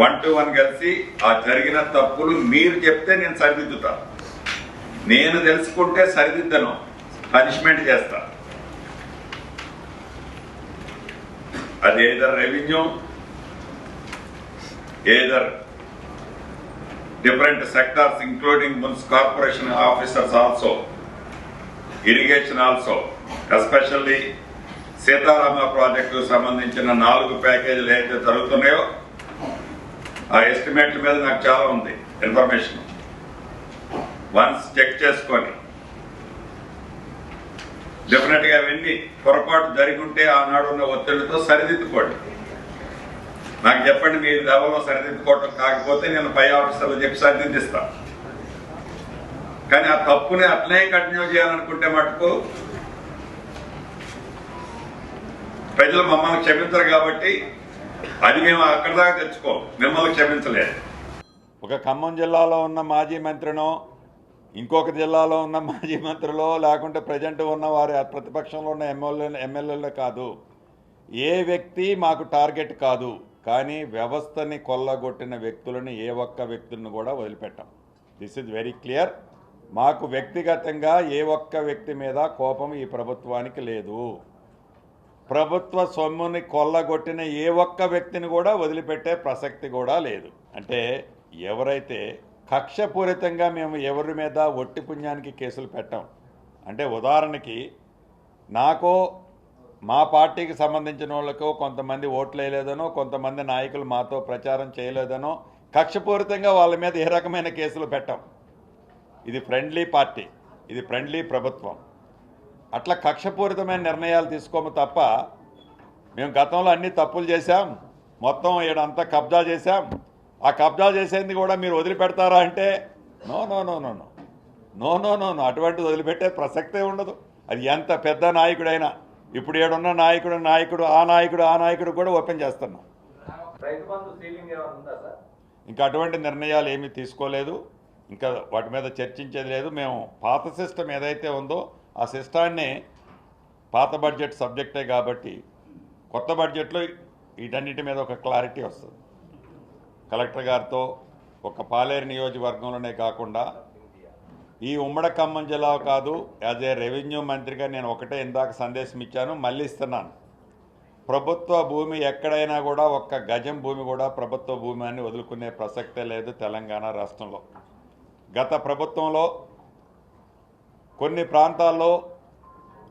1-to-1 కలిసి ఆ జరిగిన తప్పులు మీరు చెప్తే నేను సరిదిద్దుతా. నేను తెలుసుకుంటే సరిదిద్దను, పనిష్మెంట్ చేస్తా. అది either revenue, either different sectors including municipal corporation officers also, irrigation also, especially Sitarama project సంబంధించిన 4 ప్యాకేజీలు ఏదైతే జరుగుతున్నాయో ఆ ఎస్టిమేట్ల మీద నాకు చాలా ఉంది ఇన్ఫర్మేషన్. వన్స్ చెక్ చేసుకొని డెఫినెట్ గా అవన్నీ పొరపాటు జరిగి ఉంటే ఆనాడు ఉన్న ఒత్తిడితో సరిదిద్దుకోండి. నాకు చెప్పండి, మీ లెవెల్లో సరిదిద్దుకోవటం కాకపోతే నేను పై ఆఫీసర్లు చెప్పి సరిదిద్దిస్తా. కానీ ఆ తప్పుని అట్లనే కంటిన్యూ చేయాలనుకుంటే మటుకు ప్రజలు మమ్మల్ని క్షమించరు. కాబట్టి అది మేము అక్కడి దాకా తెచ్చుకోం, మిమ్మల్ని క్షమించలేదు. ఒక ఖమ్మం జిల్లాలో ఉన్న మాజీ మంత్రినో, ఇంకొక జిల్లాలో ఉన్న మాజీ మంత్రులో, లేకుంటే ప్రజెంట్ ఉన్న వారి ప్రతిపక్షంలో ఉన్న ఎమ్మెల్యేలు కాదు, ఏ వ్యక్తి మాకు టార్గెట్ కాదు. కానీ వ్యవస్థని కొల్లగొట్టిన వ్యక్తులను ఏ ఒక్క వ్యక్తులను కూడా వదిలిపెట్టాం. This is very clear. మాకు వ్యక్తిగతంగా ఏ ఒక్క వ్యక్తి మీద కోపం ఈ ప్రభుత్వానికి లేదు. ప్రభుత్వ సొమ్ముని కొల్లగొట్టిన ఏ ఒక్క వ్యక్తిని కూడా వదిలిపెట్టే ప్రసక్తి కూడా లేదు. అంటే ఎవరైతే కక్షపూరితంగా మేము ఎవరి మీద ఒట్టి పుణ్యానికి కేసులు పెట్టాం. అంటే ఉదాహరణకి నాకో మా పార్టీకి సంబంధించిన వాళ్ళకో కొంతమంది ఓట్లు వేయలేదనో, కొంతమంది నాయకులు మాతో ప్రచారం చేయలేదనో కక్షపూరితంగా వాళ్ళ మీద ఏ రకమైన కేసులు పెట్టాం. ఇది ఫ్రెండ్లీ పార్టీ, ఇది ఫ్రెండ్లీ ప్రభుత్వం. అట్లా కక్షపూరితమైన నిర్ణయాలు తీసుకోము తప్ప మేము గతంలో అన్ని తప్పులు చేశాం, మొత్తం ఈడంతా కబ్జా చేశాం, ఆ కబ్జా చేసేది కూడా మీరు వదిలిపెడతారా అంటే no no no no no no no no no అటువంటిది వదిలిపెట్టే ప్రసక్తే ఉండదు. అది ఎంత పెద్ద నాయకుడైనా. ఇప్పుడు ఏడున్న ఆ నాయకుడు కూడా ఓపెన్ చేస్తున్నాం. ఇంకా అటువంటి నిర్ణయాలు ఏమీ తీసుకోలేదు, ఇంకా వాటి మీద చర్చించేది లేదు. మేము పాత సిస్టమ్ ఏదైతే ఉందో ఆ సిస్టాన్ని, పాత బడ్జెట్ సబ్జెక్టే కాబట్టి కొత్త బడ్జెట్లో వీటన్నిటి మీద ఒక క్లారిటీ వస్తుంది. కలెక్టర్ గారితో ఒక పాలేరు నియోజకవర్గంలోనే కాకుండా ఈ ఉమ్మడి ఖమ్మం జిల్లా కాదు, యాజ్ ఏ రెవెన్యూ మంత్రిగా నేను ఒకటే ఇందాక సందేశం ఇచ్చాను, మళ్ళీ ఇస్తున్నాను. ప్రభుత్వ భూమి ఎక్కడైనా కూడా ఒక్క గజం భూమి కూడా ప్రభుత్వ భూమి అని వదులుకునే ప్రసక్తే లేదు తెలంగాణ రాష్ట్రంలో. గత ప్రభుత్వంలో కొన్ని ప్రాంతాల్లో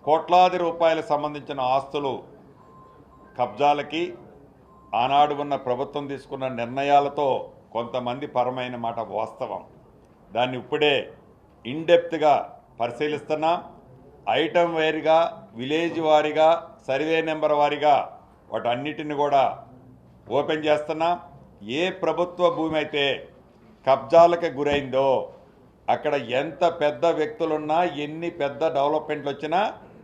కోట్లాది రూపాయలకు సంబంధించిన ఆస్తులు కబ్జాలకి ఆనాడు ఉన్న ప్రభుత్వం తీసుకున్న నిర్ణయాలతో కొంతమంది పరమైన మాట వాస్తవం. దాన్ని ఇప్పుడే ఇన్డెప్త్గా పరిశీలిస్తున్నాం. ఐటమ్ వైరీగా, విలేజ్ వారీగా, సర్వే నెంబర్ వారీగా వాటన్నిటిని కూడా ఓపెన్ చేస్తున్నాం. ఏ ప్రభుత్వ భూమి అయితే కబ్జాలకు గురైందో అక్కడ ఎంత పెద్ద వ్యక్తులున్నా, ఎన్ని పెద్ద డెవలప్మెంట్లు వచ్చినా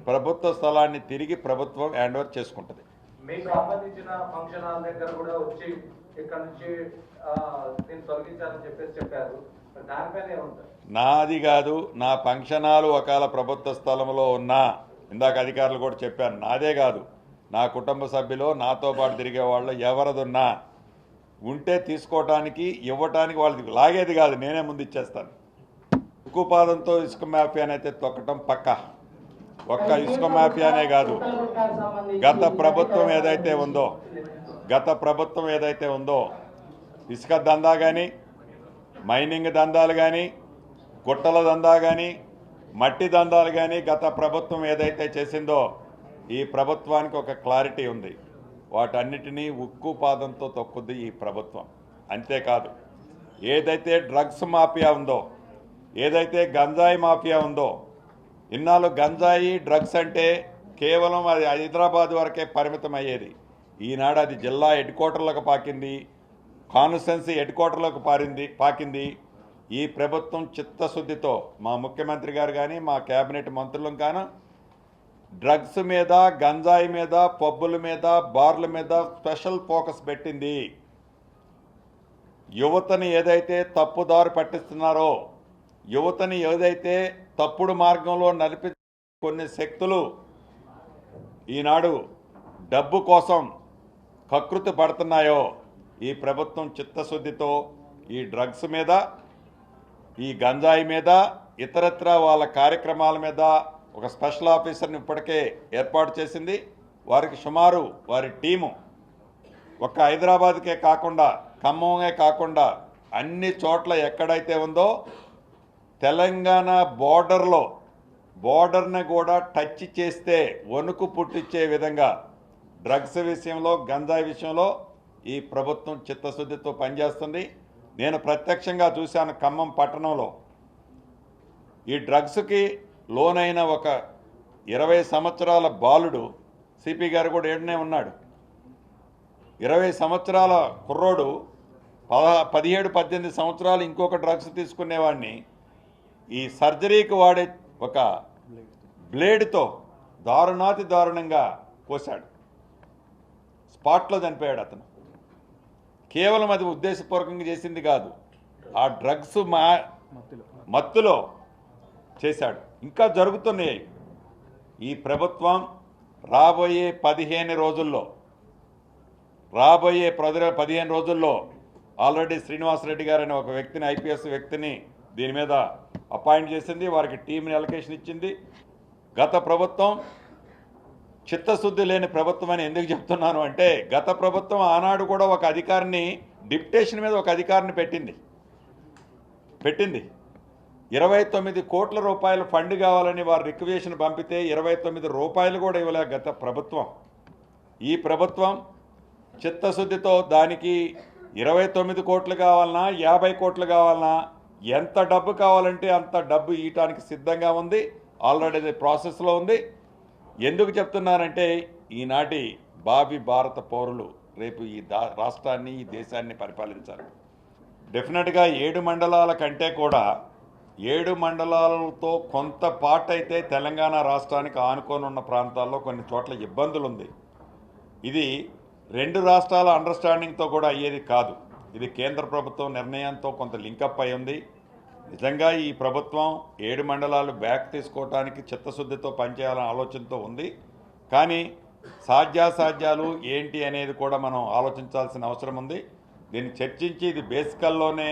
ప్రభుత్వ స్థలాన్ని తిరిగి ప్రభుత్వం హ్యాండ్ ఓవర్ చేసుకుంటుంది. మీకు సంబంధించిన ఫంక్షన్ హాల్ దగ్గర కూడా వచ్చి ఇక్కడ నుంచి తొలగించాలని చెప్పారు. నాది కాదు, నా ఫంక్షన్ హాల్ ఒకవేళ ప్రభుత్వ స్థలంలో ఉన్నా, ఇందాక అధికారులు కూడా చెప్పాను, నాదే కాదు, నా కుటుంబ సభ్యులు నాతో పాటు తిరిగే వాళ్ళు ఎవరిదున్నా ఉంటే తీసుకోవటానికి ఇవ్వటానికి వాళ్ళకి లాగేది కాదు, నేనే ముందు ఇచ్చేస్తాను. ఉక్కుపాదంతో ఇసుక మాఫియాని అయితే తొక్కటం పక్క. ఒక్క ఇసుక మాఫియానే కాదు, గత ప్రభుత్వం ఏదైతే ఉందో ఇసుక దందా కానీ, మైనింగ్ దందాలు కానీ, గుట్టల దందా కానీ, మట్టి దందాలు కానీ గత ప్రభుత్వం ఏదైతే చేసిందో ఈ ప్రభుత్వానికి ఒక క్లారిటీ ఉంది. వాటన్నిటినీ ఉక్కుపాదంతో తొక్కుద్ది ఈ ప్రభుత్వం. అంతేకాదు, ఏదైతే డ్రగ్స్ మాఫియా ఉందో, ఏదైతే గంజాయి మాఫియా ఉందో, ఇన్నాళ్ళు గంజాయి డ్రగ్స్ అంటే కేవలం అది హైదరాబాద్ వరకే పరిమితం అయ్యేది. ఈనాడు అది జిల్లా హెడ్ క్వార్టర్లకు పాకింది, కాన్స్టిట్యున్సీ హెడ్ క్వార్టర్లకు పాకింది. ఈ ప్రభుత్వం చిత్తశుద్ధితో మా ముఖ్యమంత్రి గారు కానీ, మా కేబినెట్ మంత్రులం కానీ డ్రగ్స్ మీద, గంజాయి మీద, పబ్బుల మీద, బార్ల మీద స్పెషల్ ఫోకస్ పెట్టింది. యువతని ఏదైతే తప్పుదారి పట్టిస్తున్నారో, యువతని ఏదైతే తప్పుడు మార్గంలో నడిపి కొన్ని శక్తులు ఈనాడు డబ్బు కోసం కకృతి పడుతున్నాయో ఈ ప్రభుత్వం చిత్తశుద్ధితో ఈ డ్రగ్స్ మీద, ఈ గంజాయి మీద, ఇతరత్ర వాళ్ళ కార్యక్రమాల మీద ఒక స్పెషల్ ఆఫీసర్ని ఇప్పటికే ఏర్పాటు చేసింది. వారికి సుమారు వారి టీము ఒక్క హైదరాబాద్కే కాకుండా, ఖమ్మమే కాకుండా అన్ని చోట్ల ఎక్కడైతే ఉందో తెలంగాణ బోర్డర్ని కూడా టచ్ చేస్తే వణుకు పుట్టించే విధంగా డ్రగ్స్ విషయంలో, గంజాయి విషయంలో ఈ ప్రభుత్వం చిత్తశుద్ధితో పనిచేస్తుంది. నేను ప్రత్యక్షంగా చూశాను. ఖమ్మం పట్టణంలో ఈ డ్రగ్స్కి లోనైన ఒక 20 సంవత్సరాల బాలుడు, సిపి గారు కూడా ఏడనే ఉన్నాడు, 20 సంవత్సరాల కుర్రోడు 17-18 సంవత్సరాలు ఇంకొక డ్రగ్స్ తీసుకునేవాడిని ఈ సర్జరీకి వాడే ఒక బ్లేడ్తో దారుణాతి దారుణంగా కోశాడు. స్పాట్లో చనిపోయాడు అతను. కేవలం అది ఉద్దేశపూర్వకంగా చేసింది కాదు, ఆ డ్రగ్స్ మత్తులో చేశాడు. ఇంకా జరుగుతున్నాయి. ఈ ప్రభుత్వం రాబోయే 15 రోజుల్లో ఆల్రెడీ శ్రీనివాసరెడ్డి గారు అనే ఒక వ్యక్తిని, ఐపీఎస్ వ్యక్తిని దీని మీద అపాయింట్ చేసింది. వారికి టీంని అలొకేషన్ ఇచ్చింది. గత ప్రభుత్వం చిత్తశుద్ధి లేని ప్రభుత్వం అని ఎందుకు చెప్తున్నాను అంటే, గత ప్రభుత్వం ఆనాడు కూడా ఒక అధికారిని, డిప్యుటేషన్ మీద ఒక అధికారిని పెట్టింది. 29 కోట్ల రూపాయలు ఫండ్ కావాలని వారు రిక్వెషన్ పంపితే 29 రూపాయలు కూడా ఇవ్వలే గత ప్రభుత్వం. ఈ ప్రభుత్వం చిత్తశుద్ధితో దానికి 29 కోట్లు కావాలన్నా, 50 కోట్లు కావాలన్నా, ఎంత డబ్బు కావాలంటే అంత డబ్బు ఇవ్వడానికి సిద్ధంగా ఉంది. ఆల్రెడీ అది ప్రాసెస్లో ఉంది. ఎందుకు చెప్తున్నానంటే, ఈనాటి భావి భారత పౌరులు రేపు ఈ రాష్ట్రాన్ని, ఈ దేశాన్ని పరిపాలించాలి. డెఫినెట్గా 7 మండలాల కంటే కూడా 7 మండలాలతో కొంత పార్ట్ అయితే తెలంగాణ రాష్ట్రానికి ఆనుకొని ఉన్న ప్రాంతాల్లో కొన్ని చోట్ల ఇబ్బందులు ఉంది. ఇది 2 రాష్ట్రాల అండర్స్టాండింగ్తో కూడా అయ్యేది కాదు. ఇది కేంద్ర ప్రభుత్వం నిర్ణయంతో కొంత లింకప్ అయి ఉంది. నిజంగా ఈ ప్రభుత్వం 7 మండలాలు బ్యాక్ తీసుకోవడానికి చిత్తశుద్ధితో పనిచేయాలనే ఆలోచనతో ఉంది. కానీ సాధ్యాసాధ్యాలు ఏంటి అనేది కూడా మనం ఆలోచించాల్సిన అవసరం ఉంది. దీన్ని చర్చించి, ఇది బేసికల్లోనే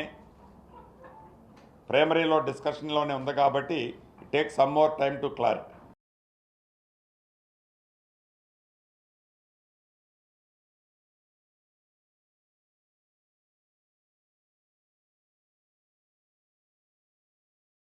ప్రైమరీలో డిస్కషన్లోనే ఉంది కాబట్టి it take some more time to clarify.